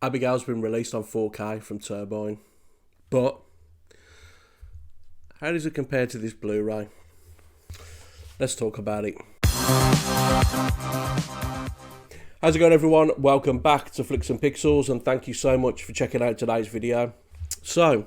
Abigail's been released on 4K from Turbine, but how does it compare to this Blu-ray? Let's talk about it. How's it going, everyone? Welcome back to Flicks and Pixels, and thank you so much for checking out today's video. So,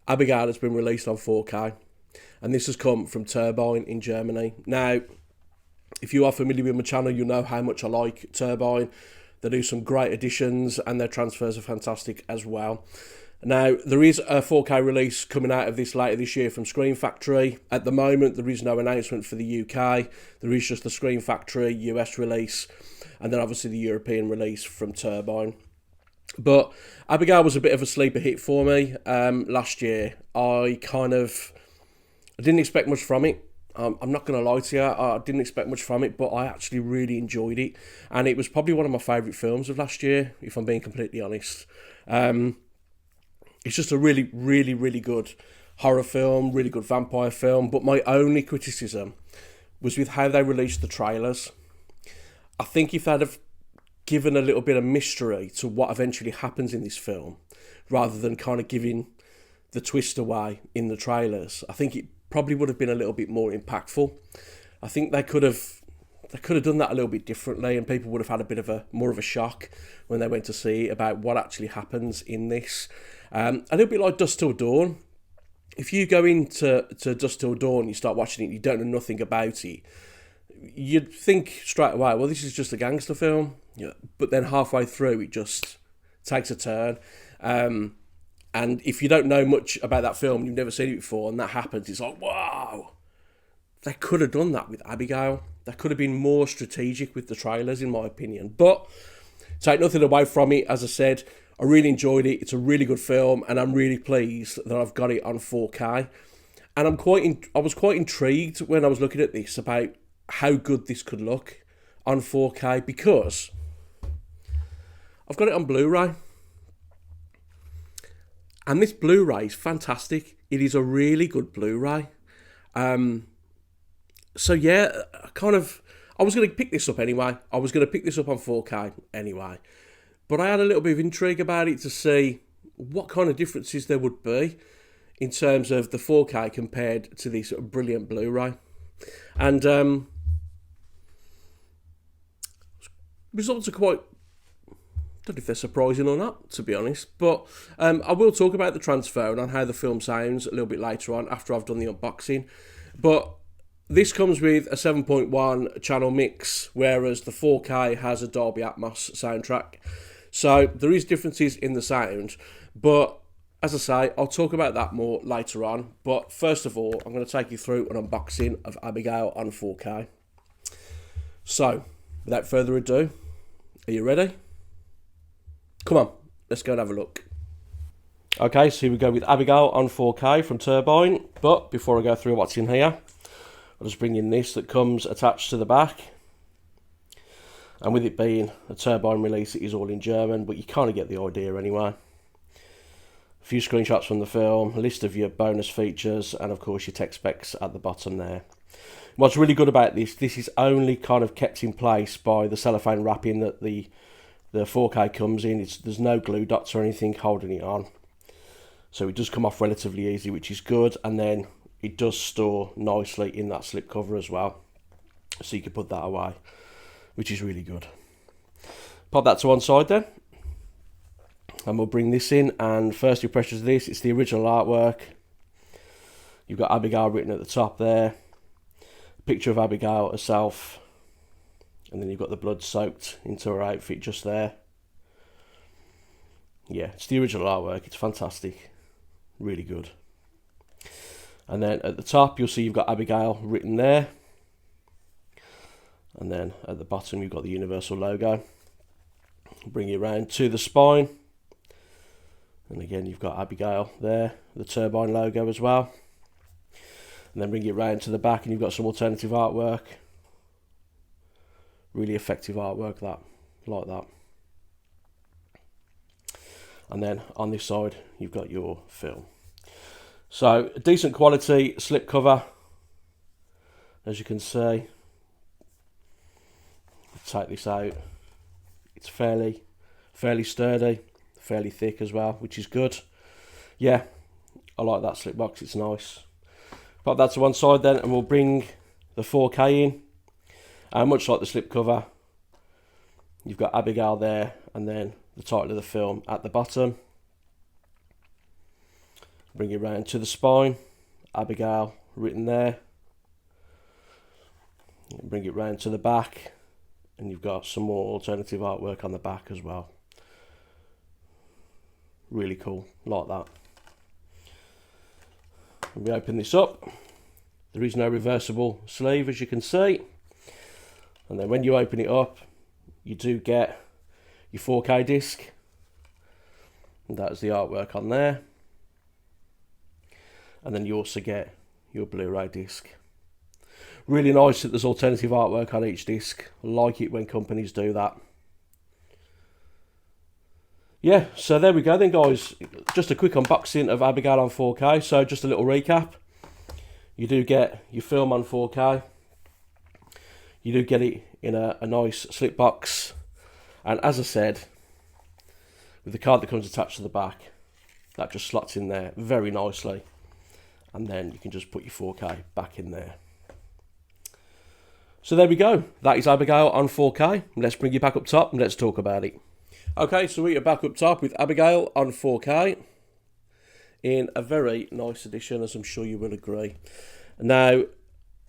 Abigail has been released on 4K, and this has come from Turbine in Germany. Now, if you are familiar with my channel, you know how much I like Turbine. They do some great additions, and their transfers are fantastic as well. Now, there is a 4K release coming out of this later this year from Screen Factory. At the moment, there is no announcement for the UK. There is just the Screen Factory US release, and then obviously the European release from Turbine. But Abigail was a bit of a sleeper hit for me last year. I didn't expect much from it. I'm not going to lie to you, I didn't expect much from it, but I actually really enjoyed it. And it was probably one of my favourite films of last year, if I'm being completely honest. It's just a really, really, really good horror film, really good vampire film. But my only criticism was with how they released the trailers. I think if they'd have given a little bit of mystery to what eventually happens in this film, rather than kind of giving the twist away in the trailers, I think it probably would have been a little bit more impactful. I think they could have done that a little bit differently, and people would have had a bit of more of a shock when they went to see about what actually happens in this. A little bit like Dusk Till Dawn. If you go into Dusk Till Dawn, you start watching it, you don't know nothing about it, you'd think straight away, well, this is just a gangster film. Yeah. But then halfway through, it just takes a turn. And if you don't know much about that film, you've never seen it before, and that happens, it's like, wow, they could have done that with Abigail. They could have been more strategic with the trailers, in my opinion. But take nothing away from it, as I said, I really enjoyed it. It's a really good film, and I'm really pleased that I've got it on 4K. And I was quite intrigued when I was looking at this about how good this could look on 4K, because I've got it on Blu-ray. And this Blu-ray is fantastic. It is a really good Blu-ray. So yeah, I was going to pick this up anyway. I was going to pick this up on 4K anyway. But I had a little bit of intrigue about it to see what kind of differences there would be in terms of the 4K compared to this brilliant Blu-ray. And results are quite, I don't know if they're surprising or not, to be honest. But I will talk about the transfer and on how the film sounds a little bit later on after I've done the unboxing. But this comes with a 7.1 channel mix, whereas the 4K has a Dolby Atmos soundtrack. So there is differences in the sound. But as I say, I'll talk about that more later on. But first of all, I'm going to take you through an unboxing of Abigail on 4K. So, without further ado, are you ready? Come on, let's go and have a look. Okay, so here we go with Abigail on 4K from Turbine. But before I go through what's in here, I'll just bring in this that comes attached to the back. And with it being a Turbine release, it is all in German, but you kind of get the idea anyway. A few screenshots from the film, a list of your bonus features, and of course your tech specs at the bottom there. What's really good about this is only kind of kept in place by the cellophane wrapping that the 4K comes in. There's no glue dots or anything holding it on. So it does come off relatively easy, which is good. And then it does store nicely in that slip cover as well. So you can put that away, which is really good. Pop that to one side then. And we'll bring this in. And first impressions of this, it's the original artwork. You've got Abigail written at the top there. A picture of Abigail herself. And then you've got the blood soaked into her outfit just there. Yeah, it's the original artwork. It's fantastic. Really good. And then at the top, you'll see you've got Abigail written there. And then at the bottom, you've got the Universal logo. Bring it around to the spine. And again, you've got Abigail there, the Turbine logo as well. And then bring it round to the back, and you've got some alternative artwork. Really effective artwork, that, like that. And then on this side, you've got your film. So, a decent quality slip cover, as you can see. Take this out. It's fairly fairly sturdy, fairly thick as well, which is good. Yeah, I like that slip box, it's nice. Pop that to one side then, and we'll bring the 4K in. And much like the slipcover, you've got Abigail there, and then the title of the film at the bottom. Bring it round to the spine, Abigail written there. Bring it round to the back, and you've got some more alternative artwork on the back as well. Really cool, like that. When we open this up, there is no reversible sleeve, as you can see. And then when you open it up, you do get your 4K disc. And that's the artwork on there. And then you also get your Blu-ray disc. Really nice that there's alternative artwork on each disc. I like it when companies do that. Yeah, so there we go then, guys. Just a quick unboxing of Abigail on 4K. So just a little recap. You do get your film on 4K. You do get it in a nice slip box. And as I said, with the card that comes attached to the back, that just slots in there very nicely. And then you can just put your 4K back in there. So there we go. That is Abigail on 4K. Let's bring you back up top and let's talk about it. Okay, so we are back up top with Abigail on 4K in a very nice edition, as I'm sure you will agree. Now,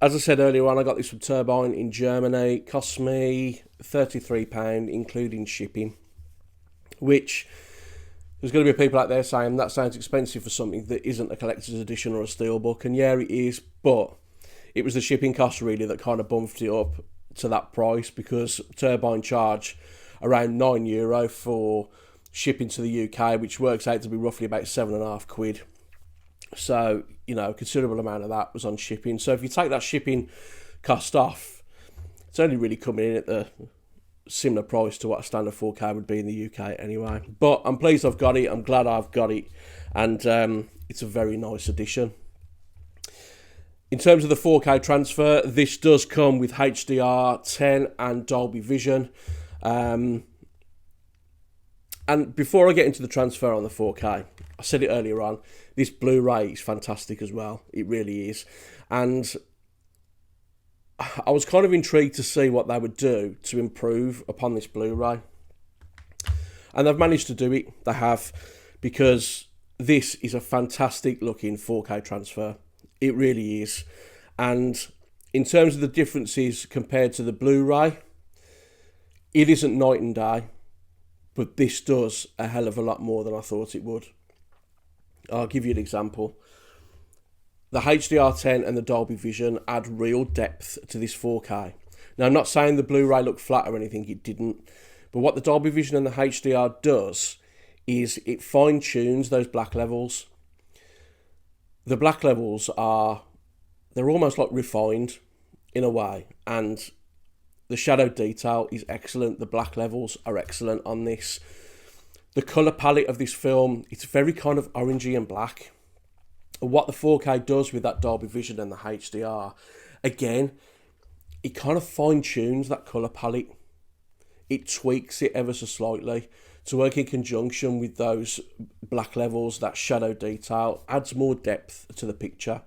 as I said earlier on, I got this from Turbine in Germany. It cost me £33, including shipping, which there's going to be people out there saying that sounds expensive for something that isn't a collector's edition or a steelbook, and yeah, it is, but it was the shipping cost really that kind of bumped it up to that price, because Turbine charge around €9 for shipping to the UK, which works out to be roughly about £7.50. So, you know, a considerable amount of that was on shipping. So if you take that shipping cost off, it's only really coming in at the similar price to what a standard 4K would be in the UK anyway. But I'm pleased I've got it. I'm glad I've got it. And it's a very nice edition. In terms of the 4K transfer, this does come with HDR10 and Dolby Vision. And before I get into the transfer on the 4K, I said it earlier on, this Blu-ray is fantastic as well. It really is. And I was kind of intrigued to see what they would do to improve upon this Blu-ray. And they've managed to do it. They have, because this is a fantastic looking 4K transfer. It really is. And in terms of the differences compared to the Blu-ray, it isn't night and day, but this does a hell of a lot more than I thought it would. I'll give you an example. The HDR10 and the Dolby Vision add real depth to this 4K. Now, I'm not saying the Blu-ray looked flat or anything, it didn't. But what the Dolby Vision and the HDR does is it fine-tunes those black levels. The black levels they're almost like refined in a way, and the shadow detail is excellent. The black levels are excellent on this. The colour palette of this film, it's very kind of orangey and black. And what the 4K does with that Dolby Vision and the HDR, again, it kind of fine-tunes that colour palette. It tweaks it ever so slightly to work in conjunction with those black levels, that shadow detail, adds more depth to the picture.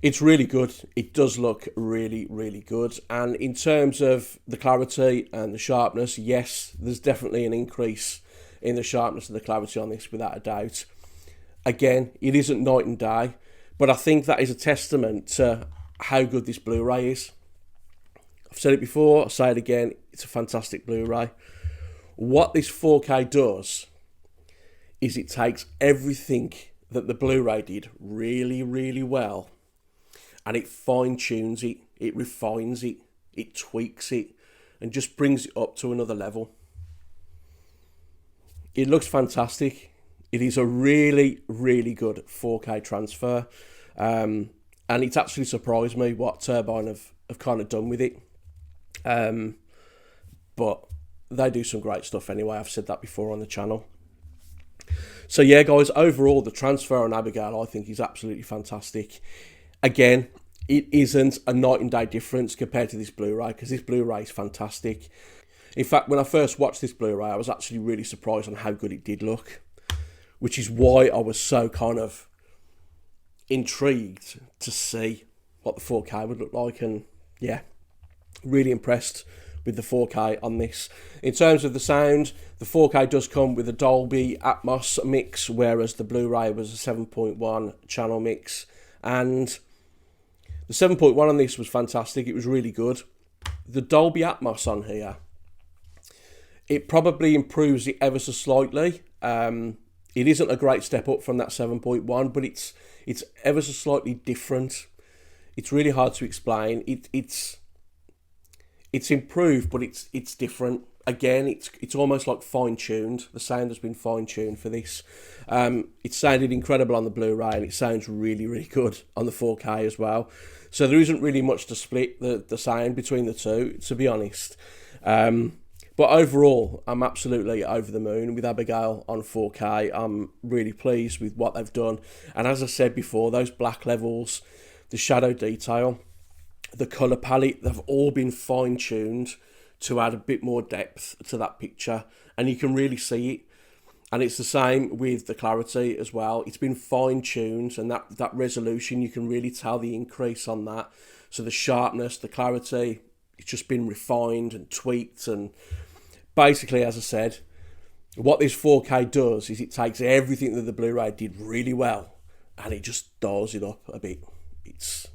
It's really good. It does look really, really good. And in terms of the clarity and the sharpness, yes, there's definitely an increase in the sharpness and the clarity on this, without a doubt. Again, it isn't night and day, but I think that is a testament to how good this Blu-ray is. I've said it before, I'll say it again, it's a fantastic Blu-ray. What this 4K does is it takes everything that the Blu-ray did really, really well, and it fine-tunes it, it refines it, it tweaks it, and just brings it up to another level. It looks fantastic. It is a really, really good 4K transfer. And it's actually surprised me what Turbine have kind of done with it. But they do some great stuff anyway. I've said that before on the channel. So yeah, guys, overall, the transfer on Abigail, I think, is absolutely fantastic. Again, it isn't a night and day difference compared to this Blu-ray, because this Blu-ray is fantastic. In fact, when I first watched this Blu-ray, I was actually really surprised on how good it did look, which is why I was so kind of intrigued to see what the 4K would look like. And yeah, really impressed with the 4K on this. In terms of the sound, the 4K does come with a Dolby Atmos mix, whereas the Blu-ray was a 7.1 channel mix. And the 7.1 on this was fantastic. It was really good. The Dolby Atmos on here, it probably improves it ever so slightly. It isn't a great step up from that 7.1, but it's ever so slightly different. It's really hard to explain. It's improved, but it's different. Again, it's almost like fine-tuned. The sound has been fine-tuned for this. It sounded incredible on the Blu-ray, and it sounds really, really good on the 4K as well. So there isn't really much to split the sound between the two, to be honest. But overall, I'm absolutely over the moon with Abigail on 4K. I'm really pleased with what they've done. And as I said before, those black levels, the shadow detail, the colour palette, they've all been fine-tuned to add a bit more depth to that picture. And you can really see it. And it's the same with the clarity as well. It's been fine-tuned, and that resolution, you can really tell the increase on that. So the sharpness, the clarity, it's just been refined and tweaked. And basically, as I said, what this 4K does is it takes everything that the Blu-ray did really well, and it just dials it up a bit. It's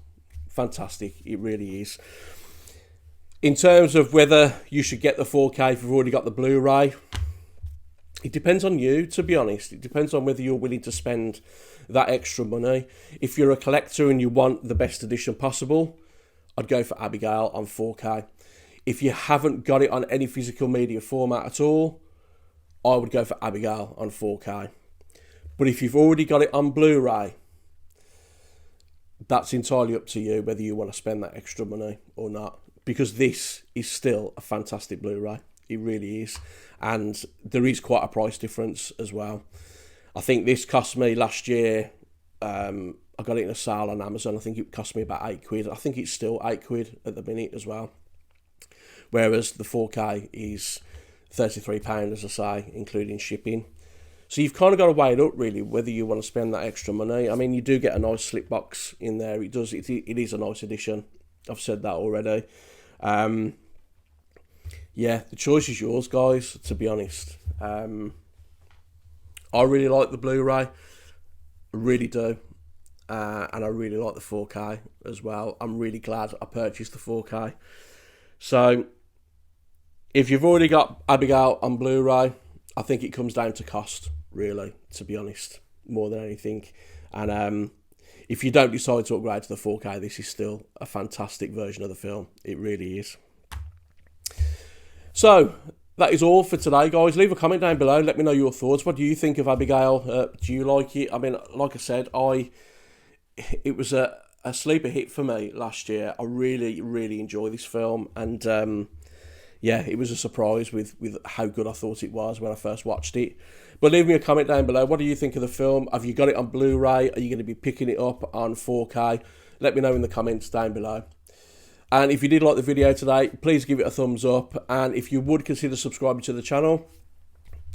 fantastic. It really is. In terms of whether you should get the 4K if you've already got the Blu-ray, it depends on you, to be honest. It depends on whether you're willing to spend that extra money. If you're a collector and you want the best edition possible, I'd go for Abigail on 4K. If you haven't got it on any physical media format at all, I would go for Abigail on 4K. But if you've already got it on Blu-ray, that's entirely up to you whether you want to spend that extra money or not. Because this is still a fantastic Blu-ray. It really is. And there is quite a price difference as well. I think this cost me last year, I got it in a sale on Amazon. I think it cost me about £8. I think it's still £8 at the minute as well. Whereas the 4K is £33, as I say, including shipping. So you've kind of got to weigh it up, really, whether you want to spend that extra money. I mean, you do get a nice slip box in there. It is a nice edition. I've said that already. Yeah, the choice is yours, guys, to be honest. I really like the Blu-ray. I really do. And I really like the 4K as well. I'm really glad I purchased the 4K. So, if you've already got Abigail on Blu-ray, I think it comes down to cost, really, to be honest, more than anything. And if you don't decide to upgrade to the 4K, this is still a fantastic version of the film. It really is. So, that is all for today, guys. Leave a comment down below. Let me know your thoughts. What do you think of Abigail? Do you like it? I mean, like I said, it was a sleeper hit for me last year. I really, really enjoy this film. And, yeah, it was a surprise with how good I thought it was when I first watched it. But leave me a comment down below. What do you think of the film? Have you got it on Blu-ray? Are you going to be picking it up on 4K? Let me know in the comments down below. And if you did like the video today, please give it a thumbs up. And if you would consider subscribing to the channel,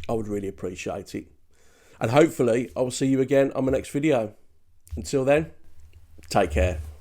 I would really appreciate it. And hopefully, I will see you again on my next video. Until then, take care.